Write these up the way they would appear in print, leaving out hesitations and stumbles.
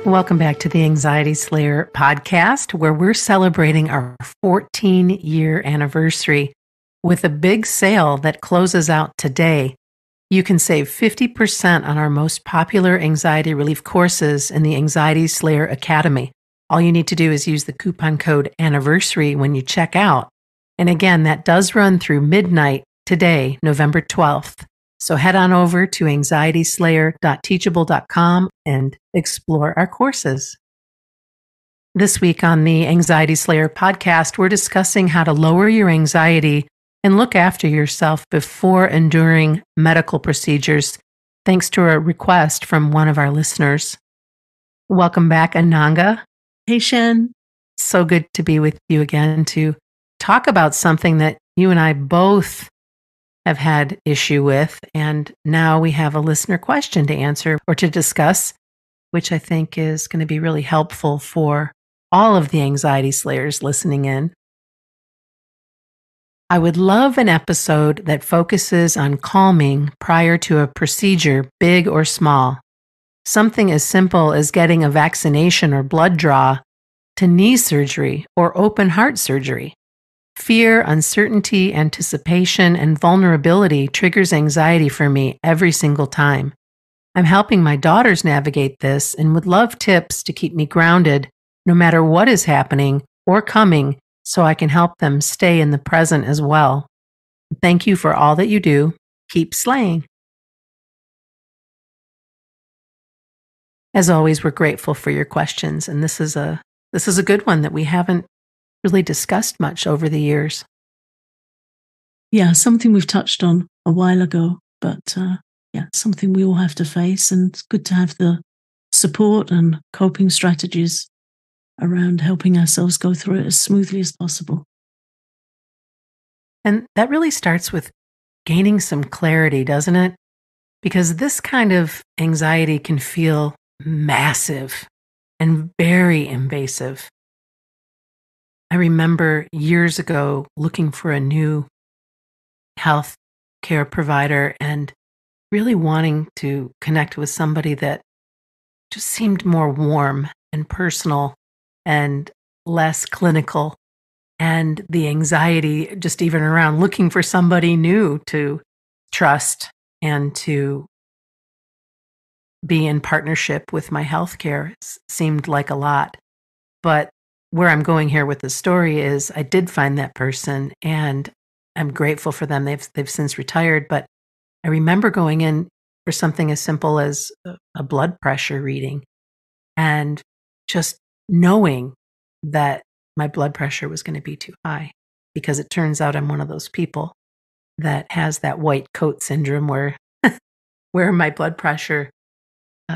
Welcome back to the Anxiety Slayer podcast, where we're celebrating our 14-year anniversary with a big sale that closes out today. You can save 50% on our most popular anxiety relief courses in the Anxiety Slayer Academy. All you need to do is use the coupon code anniversary when you check out. And again, that does run through midnight today, November 12th. So head on over to anxietyslayer.teachable.com and explore our courses. This week on the Anxiety Slayer podcast, we're discussing how to lower your anxiety and look after yourself before enduring medical procedures, thanks to a request from one of our listeners. Welcome back, Ananga. Hey, Shen. So good to be with you again to talk about something that you and I both have had issue with, and now we have a listener question to answer or to discuss, which I think is going to be really helpful for all of the anxiety slayers listening in. I would love an episode that focuses on calming prior to a procedure, big or small. Something as simple as getting a vaccination or blood draw to knee surgery or open heart surgery. Fear, uncertainty, anticipation, and vulnerability triggers anxiety for me every single time. I'm helping my daughters navigate this and would love tips to keep me grounded no matter what is happening or coming so I can help them stay in the present as well. Thank you for all that you do. Keep slaying. As always, we're grateful for your questions, and this is a good one that we haven't really discussed much over the years. Yeah, something we've touched on a while ago, but something we all have to face, and it's good to have the support and coping strategies around helping ourselves go through it as smoothly as possible. And that really starts with gaining some clarity, doesn't it? Because this kind of anxiety can feel massive and very invasive. I remember years ago looking for a new health care provider and really wanting to connect with somebody that just seemed more warm and personal and less clinical. And the anxiety just even around looking for somebody new to trust and to be in partnership with my healthcare seemed like a lot. But where I'm going here with the story is I did find that person and I'm grateful for them. They've since retired, but I remember going in for something as simple as a blood pressure reading and just knowing that my blood pressure was going to be too high, because it turns out I'm one of those people that has that white coat syndrome where my blood pressure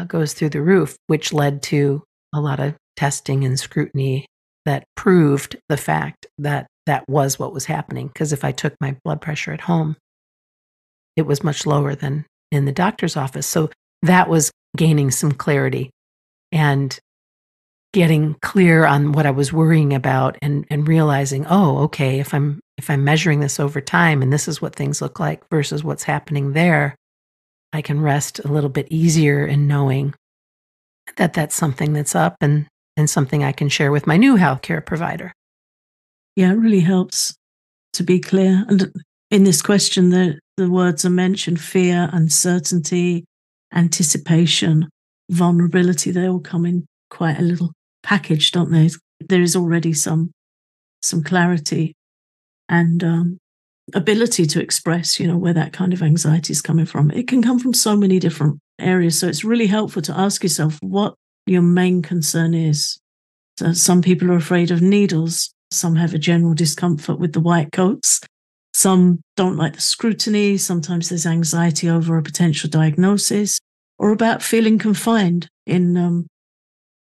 goes through the roof, which led to a lot of testing and scrutiny that proved the fact that that was what was happening. Because if I took my blood pressure at home, it was much lower than in the doctor's office. So that was gaining some clarity and getting clear on what I was worrying about and realizing, oh, okay, if I'm measuring this over time and this is what things look like versus what's happening there, I can rest a little bit easier in knowing that that's something that's up and something I can share with my new healthcare provider. Yeah, it really helps to be clear. And in this question, the words are mentioned: fear, uncertainty, anticipation, vulnerability. They all come in quite a little package, don't they? There is already some clarity and ability to express, where that kind of anxiety is coming from. It can come from so many different areas. So it's really helpful to ask yourself what your main concern is. So some people are afraid of needles. Some have a general discomfort with the white coats. Some don't like the scrutiny. Sometimes there's anxiety over a potential diagnosis or about feeling confined in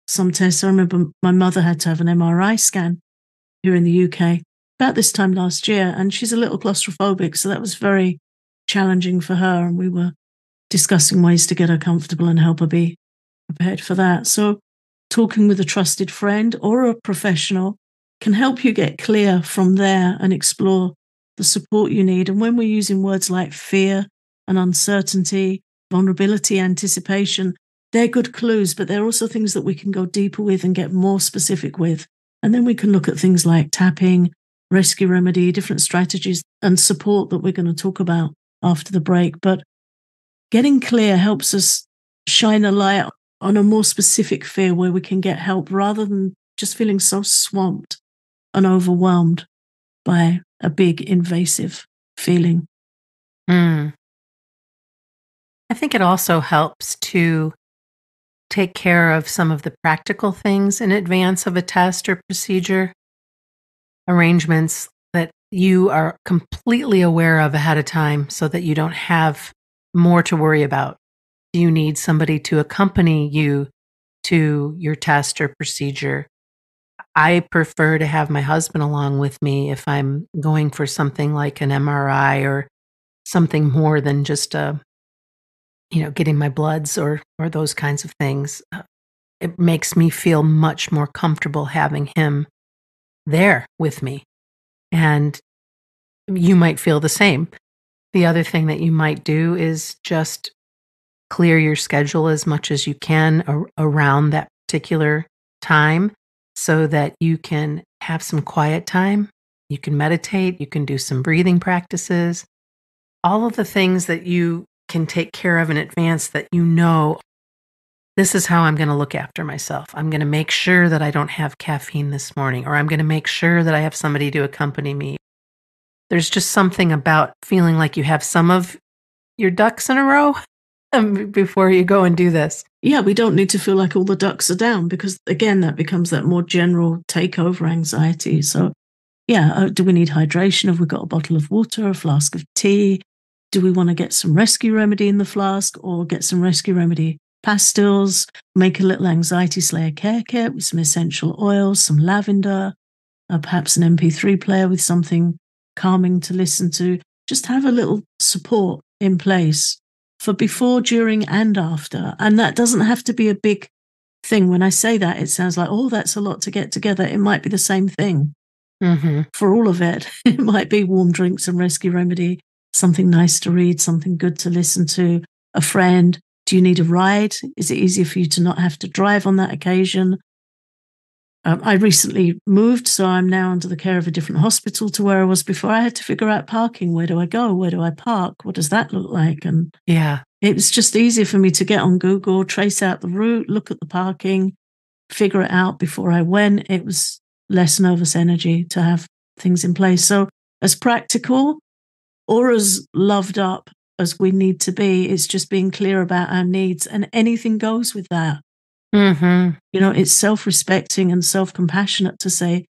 some tests. I remember my mother had to have an MRI scan here in the UK about this time last year, and she's a little claustrophobic, so that was very challenging for her, and we were discussing ways to get her comfortable and help her be prepared for that. So talking with a trusted friend or a professional can help you get clear from there and explore the support you need. And when we're using words like fear and uncertainty, vulnerability, anticipation, they're good clues, but they're also things that we can go deeper with and get more specific with. And then we can look at things like tapping, rescue remedy, different strategies and support that we're going to talk about after the break. But getting clear helps us shine a light on a more specific fear where we can get help rather than just feeling so swamped and overwhelmed by a big invasive feeling. I think it also helps to take care of some of the practical things in advance of a test or procedure, arrangements that you are completely aware of ahead of time so that you don't have more to worry about. Do you need somebody to accompany you to your test or procedure? I prefer to have my husband along with me if I'm going for something like an MRI or something more than just getting my bloods or those kinds of things. It makes me feel much more comfortable having him there with me. And you might feel the same. The other thing that you might do is just clear your schedule as much as you can around that particular time so that you can have some quiet time. You can meditate, you can do some breathing practices, all of the things that you can take care of in advance that you know, this is how I'm going to look after myself. I'm going to make sure that I don't have caffeine this morning, or I'm going to make sure that I have somebody to accompany me. There's just something about feeling like you have some of your ducks in a row before you go and do this. Yeah, we don't need to feel like all the ducks are down because, again, that becomes that more general takeover anxiety. So, yeah, do we need hydration? Have we got a bottle of water, a flask of tea? Do we want to get some rescue remedy in the flask or get some rescue remedy pastilles? Make a little anxiety slayer care kit with some essential oils, some lavender, perhaps an MP3 player with something calming to listen to. Just have a little support in place for before, during, and after. And that doesn't have to be a big thing. When I say that, it sounds like, oh, that's a lot to get together. It might be the same thing for all of it. It might be warm drinks and rescue remedy, something nice to read, something good to listen to, a friend. Do you need a ride? Is it easier for you to not have to drive on that occasion? I recently moved, so I'm now under the care of a different hospital to where I was before. I had to figure out parking. Where do I go? Where do I park? What does that look like? And yeah, it was just easier for me to get on Google, trace out the route, look at the parking, figure it out before I went. It was less nervous energy to have things in place. So as practical or as loved up as we need to be, it's just being clear about our needs, and anything goes with that. It's self-respecting and self-compassionate to say,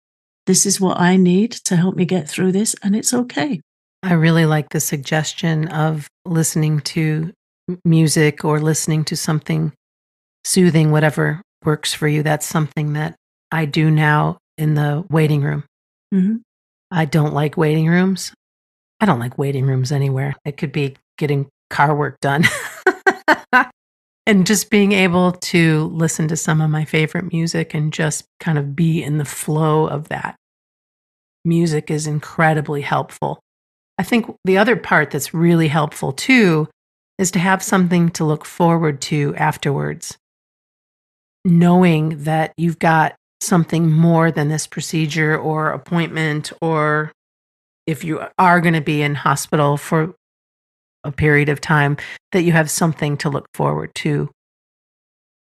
this is what I need to help me get through this, and it's okay. I really like the suggestion of listening to music or listening to something soothing, whatever works for you. That's something that I do now in the waiting room. I don't like waiting rooms. I don't like waiting rooms anywhere. It could be getting car work done. And just being able to listen to some of my favorite music and just kind of be in the flow of that. Music is incredibly helpful. I think the other part that's really helpful too is to have something to look forward to afterwards. Knowing that you've got something more than this procedure or appointment, or if you are going to be in hospital for a period of time, that you have something to look forward to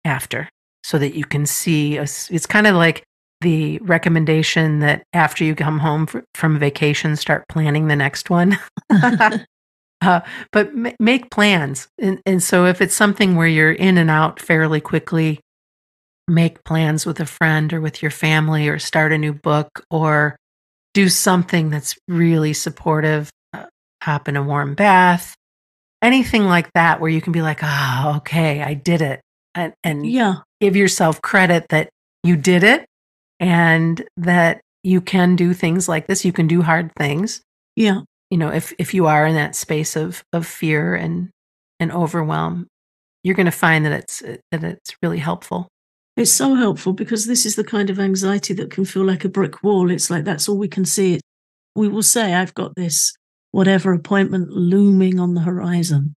after so that you can see. It's kind of like the recommendation that after you come home from vacation, start planning the next one. But make plans. And so if it's something where you're in and out fairly quickly, make plans with a friend or with your family, or start a new book, or do something that's really supportive. Hop in a warm bath, anything like that, where you can be like, oh, okay, I did it. And Yeah. give yourself credit that you did it and that you can do things like this. You can do hard things. Yeah. If you are in that space of fear and overwhelm, you're going to find that it's really helpful. It's so helpful because this is the kind of anxiety that can feel like a brick wall. It's like that's all we can see. We will say, I've got this whatever appointment looming on the horizon.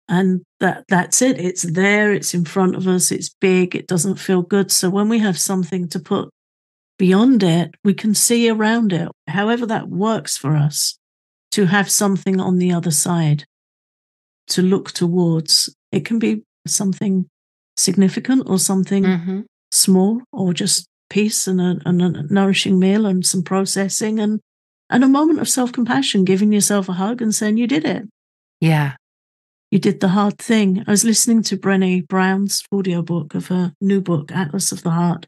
And that's it. It's there, it's in front of us, it's big, it doesn't feel good. So when we have something to put beyond it, we can see around it, however that works for us, to have something on the other side to look towards. It can be something significant or something small, or just peace and a nourishing meal and some processing and a moment of self-compassion, giving yourself a hug and saying you did it. Yeah. You did the hard thing. I was listening to Brené Brown's audiobook of her new book, Atlas of the Heart,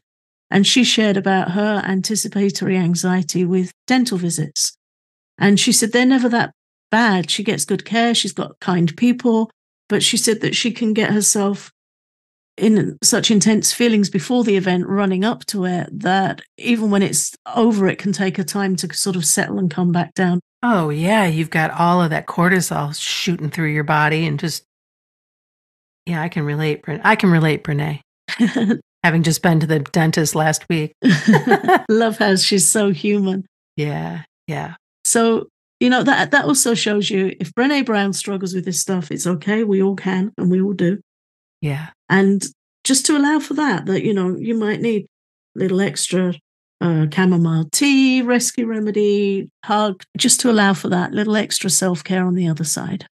and she shared about her anticipatory anxiety with dental visits. And she said they're never that bad. She gets good care. She's got kind people. But she said that she can get herself in such intense feelings before the event running up to it that even when it's over, it can take her time to sort of settle and come back down. Oh, yeah. You've got all of that cortisol shooting through your body and just, yeah, I can relate. I can relate, Brene, having just been to the dentist last week. Love how she's so human. Yeah. Yeah. So, you know, that also shows you if Brené Brown struggles with this stuff, it's okay. We all can and we all do. Yeah. And just to allow for that, you know, you might need a little extra chamomile tea, rescue remedy, hug, just to allow for that little extra self-care on the other side.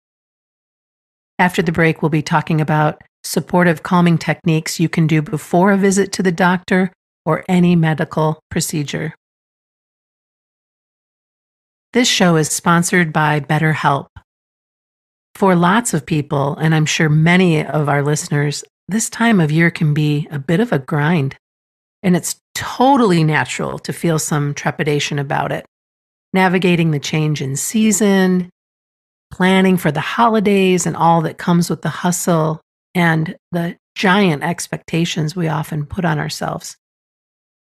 After the break, we'll be talking about supportive calming techniques you can do before a visit to the doctor or any medical procedure. This show is sponsored by BetterHelp. For lots of people, and I'm sure many of our listeners, this time of year can be a bit of a grind, and it's totally natural to feel some trepidation about it. Navigating the change in season, planning for the holidays and all that comes with the hustle and the giant expectations we often put on ourselves.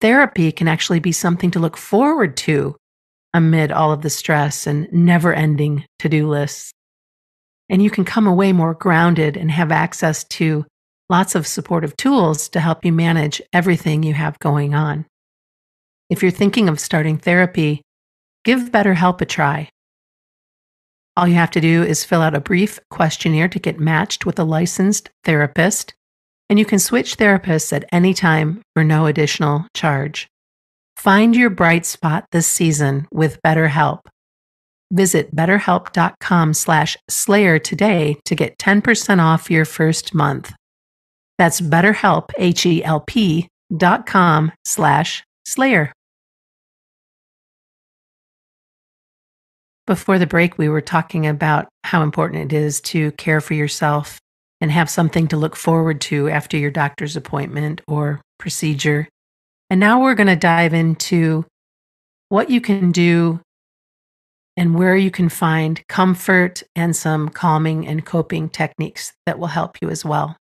Therapy can actually be something to look forward to amid all of the stress and never-ending to-do lists. And you can come away more grounded and have access to lots of supportive tools to help you manage everything you have going on. If you're thinking of starting therapy, give BetterHelp a try. All you have to do is fill out a brief questionnaire to get matched with a licensed therapist, and you can switch therapists at any time for no additional charge. Find your bright spot this season with BetterHelp. Visit betterhelp.com/slayer today to get 10% off your first month. That's BetterHelp, HELP.com/slayer. Before the break, we were talking about how important it is to care for yourself and have something to look forward to after your doctor's appointment or procedure. And now we're going to dive into what you can do and where you can find comfort and some calming and coping techniques that will help you as well.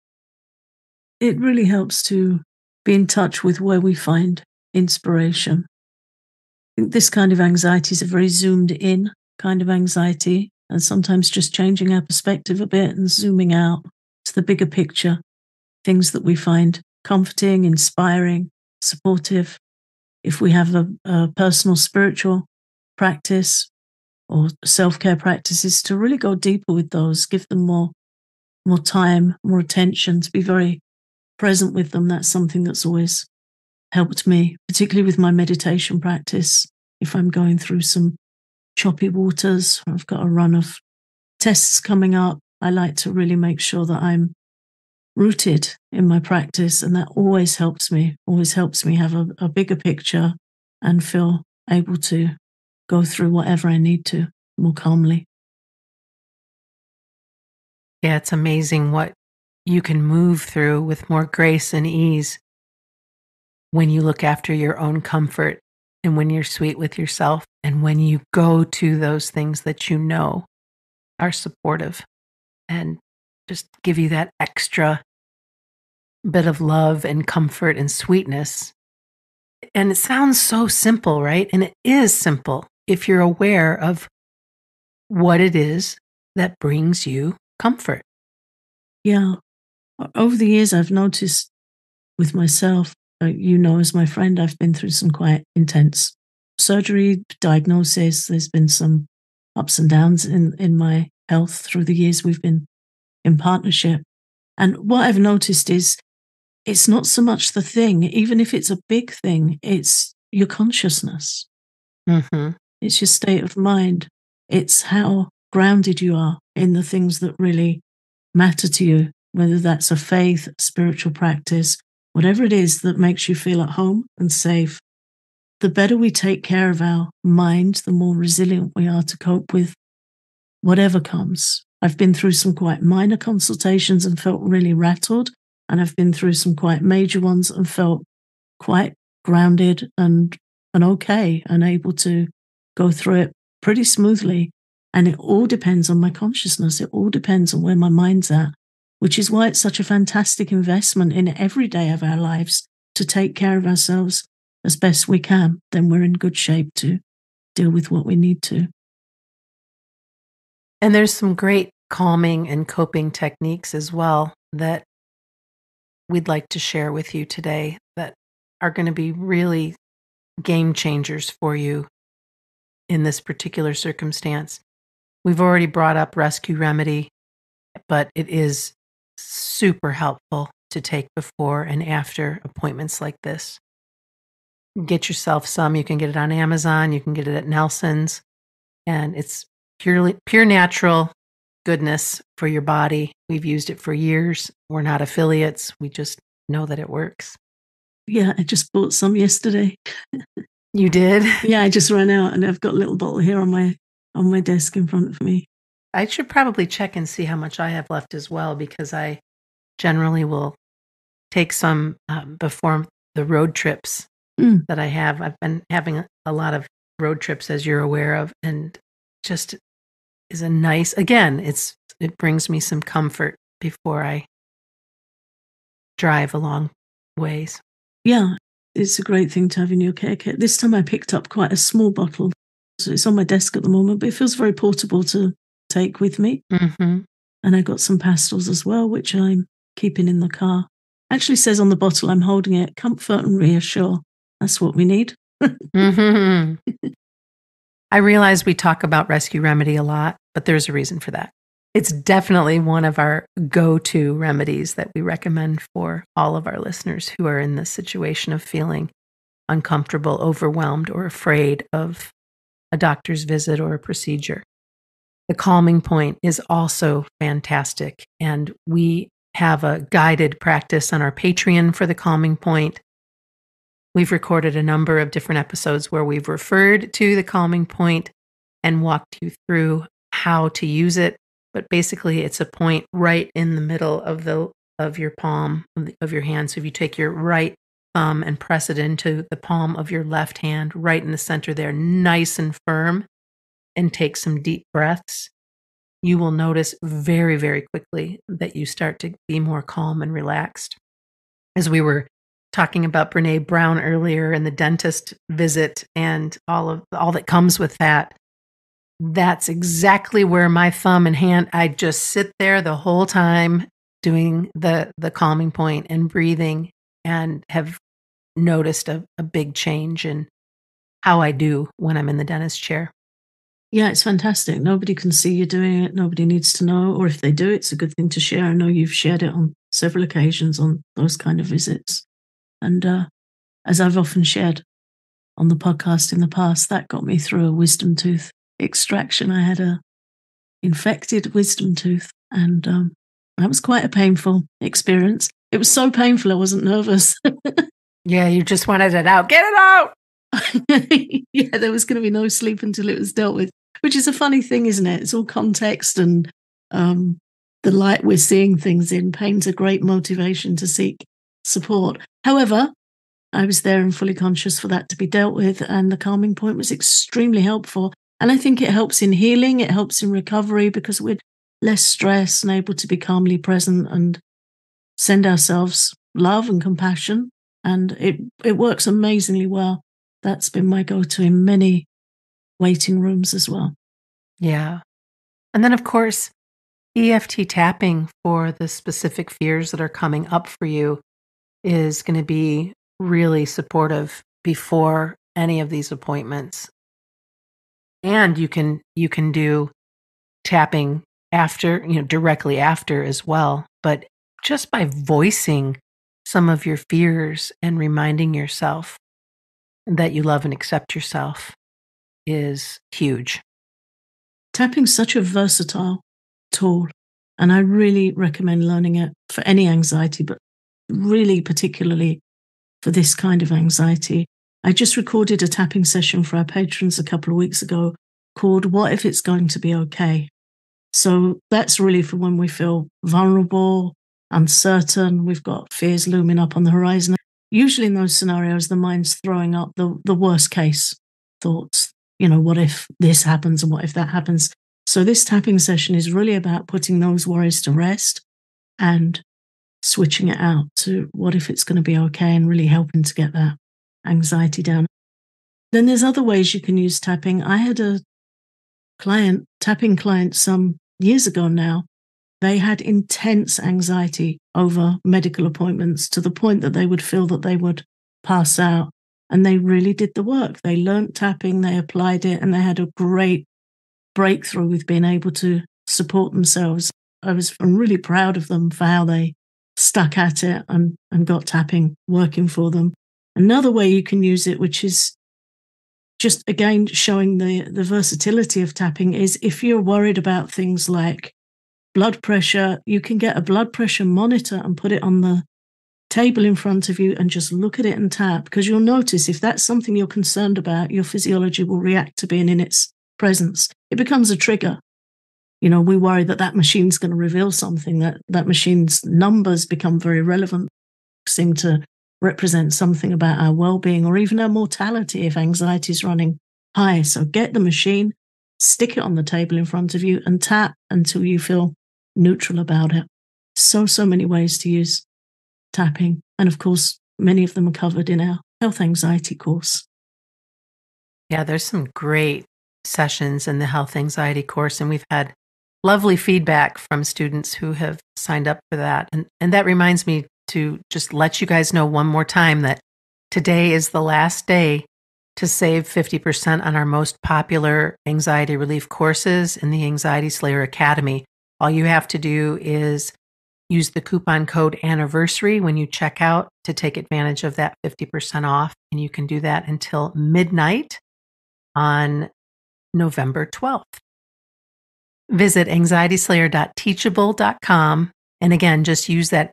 It really helps to be in touch with where we find inspiration. I think this kind of anxiety is a very zoomed in kind of anxiety, and sometimes just changing our perspective a bit and zooming out to the bigger picture, things that we find comforting, inspiring, supportive. If we have a personal spiritual practice or self-care practices, to really go deeper with those, give them more time, more attention, to be very present with them. That's something that's always helped me, particularly with my meditation practice. If I'm going through some choppy waters, I've got a run of tests coming up, I like to really make sure that I'm rooted in my practice, and that always helps me have a bigger picture and feel able to go through whatever I need to more calmly. Yeah, it's amazing what you can move through with more grace and ease when you look after your own comfort and when you're sweet with yourself and when you go to those things that you know are supportive and just give you that extra bit of love and comfort and sweetness. And it sounds so simple, right? And it is simple if you're aware of what it is that brings you comfort. Yeah. Over the years, I've noticed with myself, you know, as my friend, I've been through some quite intense surgery, diagnosis. There's been some ups and downs in my health through the years we've been in partnership. And what I've noticed is it's not so much the thing, even if it's a big thing, it's your consciousness. Mm-hmm. It's your state of mind. It's how grounded you are in the things that really matter to you, whether that's a faith, spiritual practice, whatever it is that makes you feel at home and safe. The better we take care of our mind, the more resilient we are to cope with whatever comes. I've been through some quite minor consultations and felt really rattled, and I've been through some quite major ones and felt quite grounded and okay and able to go through it pretty smoothly. And it all depends on my consciousness. It all depends on where my mind's at, which is why it's such a fantastic investment in every day of our lives to take care of ourselves as best we can. Then we're in good shape to deal with what we need to. And there's some great calming and coping techniques as well that we'd like to share with you today that are going to be really game changers for you in this particular circumstance. We've already brought up Rescue Remedy, but it is super helpful to take before and after appointments like this. Get yourself some. You can get it on Amazon. You can get it at Nelson's. And it's pure natural goodness for your body. We've used it for years. We're not affiliates. We just know that it works. Yeah, I just bought some yesterday. You did? Yeah, I just ran out and I've got a little bottle here on my desk in front of me. I should probably check and see how much I have left as well, because I generally will take some before the road trips that I have. I've been having a lot of road trips, as you're aware of, and just is a nice, again, it brings me some comfort before I drive a long ways. Yeah, it's a great thing to have in your care kit. This time I picked up quite a small bottle, so it's on my desk at the moment, but it feels very portable to take with me. Mm-hmm. And I got some pastels as well, which I'm keeping in the car. Actually says on the bottle, I'm holding it, comfort and reassure. That's what we need. Mm-hmm. I realize we talk about Rescue Remedy a lot, but there's a reason for that. It's definitely one of our go-to remedies that we recommend for all of our listeners who are in this situation of feeling uncomfortable, overwhelmed, or afraid of a doctor's visit or a procedure. The calming point is also fantastic, and we have a guided practice on our Patreon for the calming point. We've recorded a number of different episodes where we've referred to the calming point and walked you through how to use it. But basically, it's a point right in the middle of your palm of your hand. So if you take your right thumb and press it into the palm of your left hand, right in the center there, nice and firm, and take some deep breaths, you will notice very, very quickly that you start to be more calm and relaxed. As we were talking about Brene Brown earlier and the dentist visit and all that comes with that, that's exactly where my thumb and hand, I just sit there the whole time doing the calming point and breathing, and have noticed a big change in how I do when I'm in the dentist chair. Yeah, it's fantastic. Nobody can see you doing it. Nobody needs to know. Or if they do, it's a good thing to share. I know you've shared it on several occasions on those kind of visits. And as I've often shared on the podcast in the past, that got me through a wisdom tooth extraction. I had a infected wisdom tooth, and that was quite a painful experience. It was so painful I wasn't nervous. Yeah, you just wanted it out. Get it out! Yeah, there was going to be no sleep until it was dealt with, which is a funny thing, isn't it? It's all context and the light we're seeing things in. Pain's a great motivation to seek support. However, I was there and fully conscious for that to be dealt with, and the calming point was extremely helpful. And I think it helps in healing, it helps in recovery, because we're less stressed and able to be calmly present and send ourselves love and compassion. And it works amazingly well. That's been my go-to in many waiting rooms as well. Yeah. And then, of course, EFT tapping for the specific fears that are coming up for you is going to be really supportive before any of these appointments. And you can do tapping after, directly after as well. But just by voicing some of your fears and reminding yourself that you love and accept yourself is huge. Tapping's such a versatile tool, and I really recommend learning it for any anxiety, but really particularly for this kind of anxiety. I just recorded a tapping session for our patrons a couple of weeks ago called What If It's Going to Be Okay? So that's really for when we feel vulnerable, uncertain, we've got fears looming up on the horizon. Usually in those scenarios, the mind's throwing up the worst case thoughts. What if this happens and what if that happens? So this tapping session is really about putting those worries to rest and switching it out to what if it's going to be okay, and really helping to get that anxiety down. Then there's other ways you can use tapping. I had a tapping client some years ago now. They had intense anxiety over medical appointments to the point that they would feel that they would pass out. And they really did the work. They learnt tapping, they applied it, and they had a great breakthrough with being able to support themselves. I'm really proud of them for how they stuck at it and got tapping working for them. Another way you can use it, which is just again showing the versatility of tapping, is if you're worried about things like blood pressure, you can get a blood pressure monitor and put it on the table in front of you and just look at it and tap, because you'll notice if that's something you're concerned about, your physiology will react to being in its presence. It becomes a trigger. We worry that machine's going to reveal something, that machine's numbers become very relevant, seem to represent something about our well-being or even our mortality if anxiety is running high. So get the machine, stick it on the table in front of you and tap until you feel neutral about it. So many ways to use tapping. And of course, many of them are covered in our health anxiety course. Yeah, there's some great sessions in the health anxiety course, and we've had lovely feedback from students who have signed up for that. And that reminds me to just let you guys know one more time that today is the last day to save 50% on our most popular anxiety relief courses in the Anxiety Slayer Academy. All you have to do is use the coupon code anniversary when you check out to take advantage of that 50% off. And you can do that until midnight on November 12th. Visit anxietyslayer.teachable.com. And again, just use that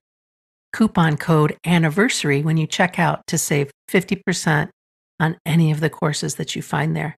coupon code anniversary when you check out to save 50% on any of the courses that you find there.